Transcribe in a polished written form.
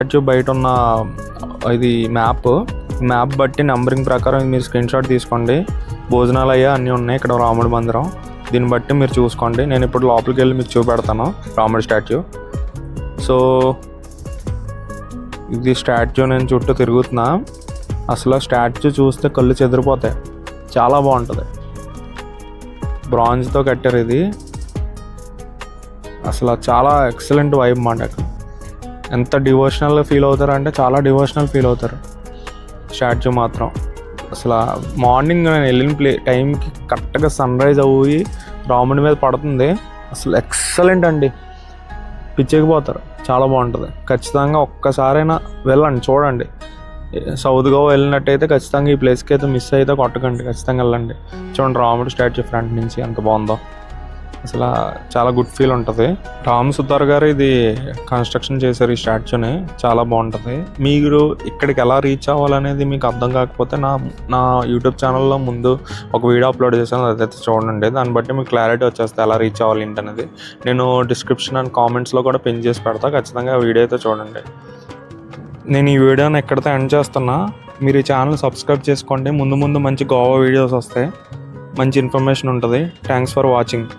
Statue బయట ఉన్న ఇది మ్యాప్ బట్టి నెంబరింగ్ ప్రకారం మీరు స్క్రీన్ షాట్ తీసుకోండి. భోజనాలు అయ్యా అన్నీ ఉన్నాయి ఇక్కడ రాముడి మందిరం. దీన్ని బట్టి మీరు చూసుకోండి. నేను ఇప్పుడు లోపలికి వెళ్ళి మీకు చూపెడతాను రాముడి స్టాచ్యూ. సో ఇది స్టాచ్యూ, నేను చుట్టూ తిరుగుతున్నా. అసలు స్టాచ్యూ చూస్తే కళ్ళు చెదిరిపోతాయి, చాలా బాగుంటుంది. బ్రాంజ్తో కట్టారు ఇది. అసలు చాలా ఎక్సలెంట్ వైబ్ మాట. ఎంత డివోషనల్ ఫీల్ అవుతారంటే చాలా డివోషనల్ ఫీల్ అవుతారు స్టాచ్యూ మాత్రం. అసలు మార్నింగ్ నేను వెళ్ళిన టైంకి కరెక్ట్గా సన్ రైజ్ అయ్యి రాముడి మీద పడుతుంది. అసలు ఎక్సలెంట్ అండి, పిచ్చెక్కిపోతారు. చాలా బాగుంటుంది. ఖచ్చితంగా ఒక్కసారైనా వెళ్ళండి, చూడండి. సౌత్ గోవా వెళ్ళినట్టయితే ఖచ్చితంగా ఈ ప్లేస్కి అయితే మిస్ అయితే కొట్టకండి, ఖచ్చితంగా వెళ్ళండి. చూడండి రాముడి స్టాచ్యూ ఫ్రంట్ నుంచి ఎంత బాగుందో. అసలు చాలా గుడ్ ఫీల్ ఉంటుంది. రామ్ సుతార్ గారు ఇది కన్స్ట్రక్షన్ చేశారు ఈ స్టాచ్యూని, చాలా బాగుంటుంది. మీరు ఇక్కడికి ఎలా రీచ్ అవ్వాలనేది మీకు అర్థం కాకపోతే నా యూట్యూబ్ ఛానల్లో ముందు ఒక వీడియో అప్లోడ్ చేశాను, అదైతే చూడండి. దాన్ని బట్టి మీకు క్లారిటీ వచ్చేస్తుంది ఎలా రీచ్ అవ్వాలి ఏంటనేది. నేను డిస్క్రిప్షన్ అండ్ కామెంట్స్లో కూడా పిన్ చేసి పెడతా, ఖచ్చితంగా వీడియో అయితే చూడండి. నేను ఈ వీడియోని ఎక్కడితో ఎండ్ చేస్తున్నా. మీరు ఈ ఛానల్ సబ్స్క్రైబ్ చేసుకోండి. ముందు మంచి గోవా వీడియోస్ వస్తాయి, మంచి ఇన్ఫర్మేషన్ ఉంటుంది. Thanks for watching.